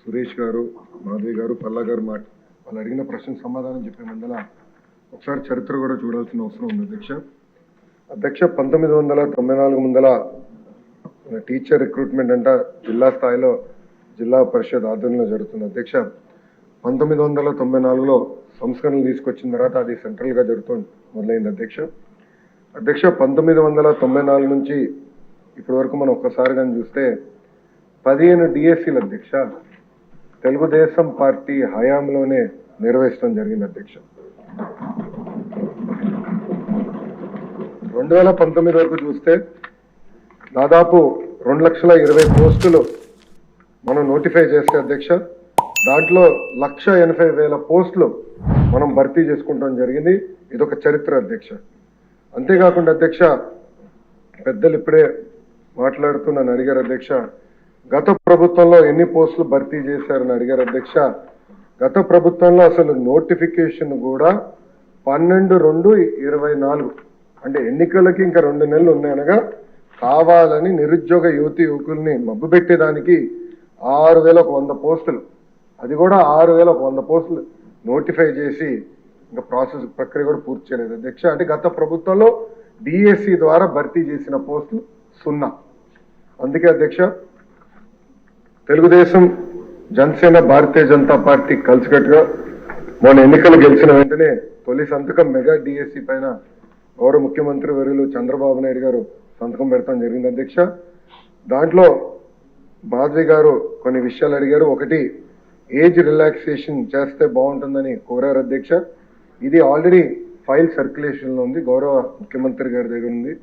సురేష్ గారు, మాధవి గారు, పల్లా గారు వాళ్ళు అడిగిన ప్రశ్నకు సమాధానం చెప్పే ముందల ఒకసారి చరిత్ర కూడా చూడాల్సిన అవసరం ఉంది అధ్యక్ష 1994 ముందల టీచర్ రిక్రూట్మెంట్ అంట జిల్లా స్థాయిలో జిల్లా పరిషత్ ఆధ్వర్యంలో జరుగుతుంది అధ్యక్ష. 1994లో సంస్కరణలు తీసుకొచ్చిన తర్వాత అది సెంట్రల్గా జరుగుతుంది మొదలైంది అధ్యక్ష. 1994 నుంచి ఇప్పటి వరకు మనం ఒక్కసారి కానీ చూస్తే 15 డిఎస్సీలు అధ్యక్ష తెలుగుదేశం పార్టీ హయాంలోనే నిర్వహించడం జరిగింది అధ్యక్ష. 2019 వరకు చూస్తే దాదాపు 2,20,000 పోస్టులు మనం నోటిఫై చేస్తే అధ్యక్ష దాంట్లో 1,80,000 పోస్టులు మనం భర్తీ చేసుకుంటాం జరిగింది. ఇదొక చరిత్ర అధ్యక్ష. అంతేకాకుండా అధ్యక్ష పెద్దలు ఇప్పుడే మాట్లాడుతూ నన్ను అడిగారు అధ్యక్ష, గత ప్రభుత్వంలో ఎన్ని పోస్టులు భర్తీ చేశారని అడిగారు అధ్యక్ష. గత ప్రభుత్వంలో అసలు నోటిఫికేషన్ కూడా 12/2/24 అంటే ఎన్నికలకి ఇంకా 2 నెలలు ఉన్నాయనగా కావాలని నిరుద్యోగ యువకుల్ని మబ్బు పెట్టేదానికి 6,100 పోస్టులు, అది కూడా 6,100 పోస్టులు నోటిఫై చేసి ఇంకా ప్రాసెస్ ప్రక్రియ కూడా పూర్తి చేయలేదు అధ్యక్ష. అంటే గత ప్రభుత్వంలో డిఎస్సి ద్వారా భర్తీ చేసిన పోస్టులు 0. అందుకే అధ్యక్ష తెలుగుదేశం, జనసేన, భారతీయ జనతా పార్టీ కలిసికట్టుగా మొన్న ఎన్నికలు గెలిచిన వెంటనే తొలి సంతకం మెగా డిఎస్సి పైన గౌరవ ముఖ్యమంత్రి వర్యులు చంద్రబాబు నాయుడు గారు సంతకం పెడతాం జరిగింది అధ్యక్ష. దాంట్లో మాధవి గారు కొన్ని విషయాలు అడిగారు. ఒకటి, ఏజ్ రిలాక్సేషన్ చేస్తే బాగుంటుందని కోరారు అధ్యక్ష. ఇది ఆల్రెడీ ఫైల్ సర్క్యులేషన్లో ఉంది, గౌరవ ముఖ్యమంత్రి గారి దగ్గర ఉంది.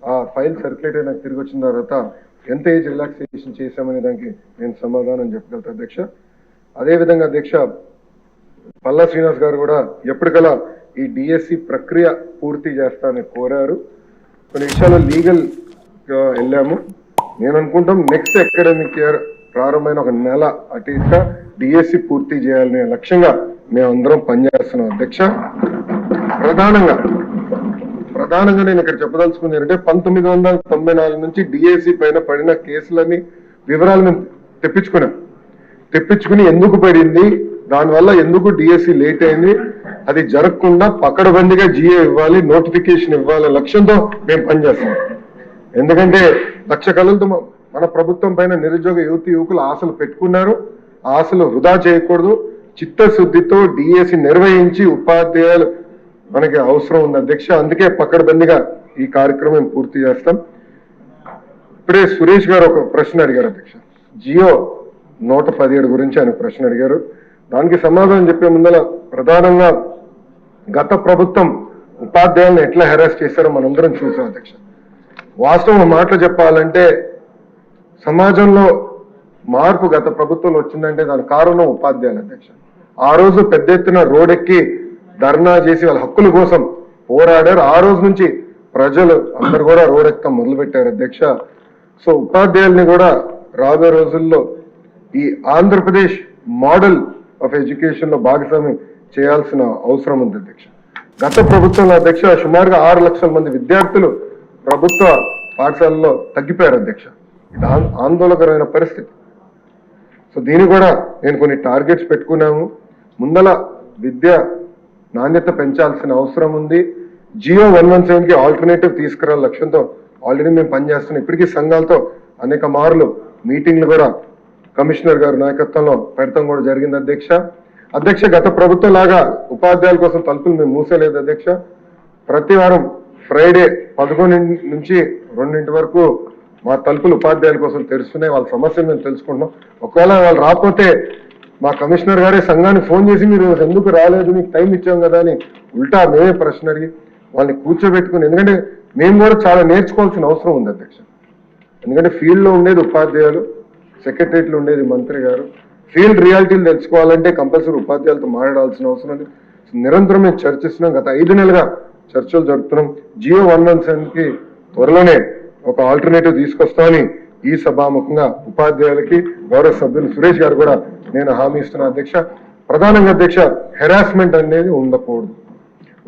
ఆ ఫైల్ సర్క్యులేట్ అయినా తిరిగి వచ్చిన తర్వాత ఎంత ఏజ్ రిలాక్సేషన్ చేశామనే దానికి నేను సమాధానం చెప్పగలుగుతా అధ్యక్ష. అదేవిధంగా అధ్యక్ష పల్లా శ్రీనివాస్ గారు కూడా ఎప్పటికలా ఈ డిఎస్సి ప్రక్రియ పూర్తి చేస్తానని కోరారు. కొన్ని విషయాలు లీగల్ వెళ్ళాము. నేను అనుకుంటాం నెక్స్ట్ అకాడమిక్ ఇయర్ ప్రారంభమైన 1 నెల అటు ఇటుగా డిఎస్సి పూర్తి చేయాలనే లక్ష్యంగా మేమందరం పనిచేస్తున్నాం అధ్యక్ష. ప్రధానంగా నేను ఇక్కడ చెప్పదలుచుకుంది ఏంటంటే 1994 నుంచి డిఎస్సి పైన పడిన కేసులని వివరాలు మేము తెప్పించుకుని ఎందుకు పడింది, దానివల్ల ఎందుకు డిఎస్సి లేట్ అయింది, అది జరగకుండా పకడ్బందీగా జిఏ ఇవ్వాలి, నోటిఫికేషన్ ఇవ్వాలి లక్ష్యంతో మేము పనిచేస్తాం. ఎందుకంటే లక్ష కళలతో మన ప్రభుత్వం పైన నిరుద్యోగ యువకులు ఆశలు పెట్టుకున్నారు. ఆశలు వృధా చేయకూడదు. చిత్తశుద్ధితో డిఎస్సి నిర్వహించి ఉపాధ్యాయులు మనకి అవసరం ఉంది అధ్యక్ష. అందుకే పకడ్బందీగా ఈ కార్యక్రమం పూర్తి చేస్తాం. ఇప్పుడే సురేష్ గారు ఒక ప్రశ్న అడిగారు అధ్యక్ష, జియో 117 గురించి ఆయన ప్రశ్న అడిగారు. దానికి సమాధానం చెప్పే ముందర ప్రధానంగా గత ప్రభుత్వం ఉపాధ్యాయులను ఎట్లా హెరాస్ చేశారో మనందరం చూసాం అధ్యక్ష. వాస్తవం మాటలు చెప్పాలంటే సమాజంలో మార్పు గత ప్రభుత్వంలో వచ్చిందంటే దాని కారణం ఉపాధ్యాయులు అధ్యక్ష. ఆ రోజు పెద్ద ఎత్తున రోడ్డెక్కి ధర్నా చేసి వాళ్ళ హక్కుల కోసం పోరాడారు. ఆ రోజు నుంచి ప్రజలు అందరు కూడా రోడ్డెక్కడం మొదలుపెట్టారు అధ్యక్ష. సో ఉపాధ్యాయుల్ని కూడా రాబోయే రోజుల్లో ఈ ఆంధ్రప్రదేశ్ మోడల్ ఆఫ్ ఎడ్యుకేషన్ లో భాగస్వామ్యం చేయాల్సిన అవసరం ఉంది అధ్యక్ష. గత ప్రభుత్వంలో అధ్యక్ష సుమారుగా 6 లక్షల మంది విద్యార్థులు ప్రభుత్వ పాఠశాలలో తగ్గిపోయారు అధ్యక్ష. ఇది ఆందోళనకరమైన పరిస్థితి. సో దీన్ని కూడా నేను కొన్ని టార్గెట్స్ పెట్టుకున్నాము. ముందల విద్య నాణ్యత పెంచాల్సిన అవసరం ఉంది. జియో 117కి ఆల్టర్నేటివ్ తీసుకురాల లక్ష్యంతో ఆల్రెడీ మేము పనిచేస్తున్నాం. ఇప్పటికీ సంఘాలతో అనేక మార్లు మీటింగ్లు కూడా కమిషనర్ గారి నాయకత్వంలో పెడతాం కూడా జరిగింది అధ్యక్ష. గత ప్రభుత్వం లాగా ఉపాధ్యాయుల కోసం తలుపులు మేము మూసేలేదు అధ్యక్ష. ప్రతి వారం ఫ్రైడే 11 నుంచి 2 వరకు మా తలుపులు ఉపాధ్యాయుల కోసం తెరుస్తున్నాయి. వాళ్ళ సమస్యలు మేము తెలుసుకుంటున్నాం. ఒకవేళ వాళ్ళు రాకపోతే మా కమిషనర్ గారే సంఘానికి ఫోన్ చేసి మీరు ఎందుకు రాలేదు, మీకు టైం ఇచ్చాం కదా అని ఉల్టా మేమే ప్రశ్న అడిగి వాళ్ళని కూర్చోబెట్టుకుని, ఎందుకంటే మేము కూడా చాలా నేర్చుకోవాల్సిన అవసరం ఉంది అధ్యక్ష. ఎందుకంటే ఫీల్డ్లో ఉండేది ఉపాధ్యాయులు, సెక్రటరియట్లో ఉండేది మంత్రి గారు. ఫీల్డ్ రియాలిటీలు తెలుసుకోవాలంటే కంపల్సరీ ఉపాధ్యాయులతో మాట్లాడాల్సిన అవసరం ఉంది. నిరంతరం మేము చర్చిస్తున్నాం. గత 5 నెలలుగా చర్చలు జరుపుతున్నాం. జియో 117కి త్వరలోనే ఒక ఆల్టర్నేటివ్ తీసుకొస్తామని ఈ సభాముఖంగా ఉపాధ్యాయులకి గౌరవ సభ్యులు సురేష్ గారు కూడా నేను హామీ ఇస్తున్నా అధ్యక్ష. ప్రధానంగా అధ్యక్ష హెరాస్మెంట్ అనేది ఉండకూడదు.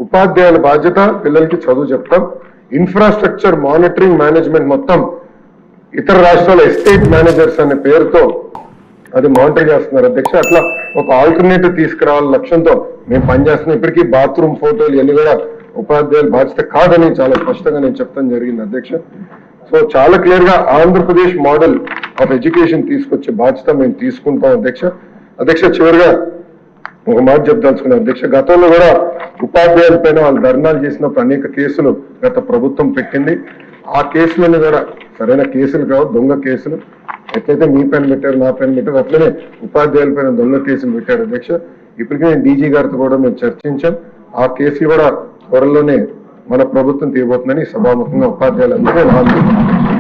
ఉపాధ్యాయుల బాధ్యత పిల్లలకి చదువు చెప్తాం. ఇన్ఫ్రాస్ట్రక్చర్ మానిటరింగ్ మేనేజ్మెంట్ మొత్తం ఇతర రాష్ట్రాల ఎస్టేట్ మేనేజర్స్ అనే పేరుతో అది మానిటర్ చేస్తున్నారు అధ్యక్ష. అట్లా ఒక ఆల్టర్నేటివ్ తీసుకురావాల లక్ష్యంతో మేము పనిచేస్తున్నాం. ఇప్పటికీ బాత్రూమ్ ఫోటోలు ఇవన్నీ కూడా ఉపాధ్యాయుల బాధ్యత కాదని చాలా స్పష్టంగా నేను చెప్తాను జరిగింది అధ్యక్ష. సో చాలా క్లియర్ గా ఆంధ్రప్రదేశ్ మోడల్ ఆఫ్ ఎడ్యుకేషన్ తీసుకొచ్చే బాధ్యత మేము తీసుకుంటాం అధ్యక్ష. అధ్యక్ష చివరిగా ఒక మాట చెప్దాల్చుకున్నాను అధ్యక్ష. గతంలో కూడా ఉపాధ్యాయుల పైన వాళ్ళు ధర్నాలు చేసినప్పుడు అనేక కేసులు గత ప్రభుత్వం పెట్టింది. ఆ కేసులను కూడా సరైన కేసులు కావు, దొంగ కేసులు. ఎట్లయితే మీ పైన పెట్టారు, నా పైన పెట్టారు, అట్లనే ఉపాధ్యాయుల పైన దొంగ కేసులు పెట్టారు అధ్యక్ష. ఇప్పటికే నేను డీజీ గారితో కూడా మేము చర్చించాం. ఆ కేసులు కూడా త్వరలోనే మన ప్రభుత్వం తీయబోతుందని సభాముఖంగా ఉపాధ్యాయులందరూ హామీ ఇస్తున్నాను.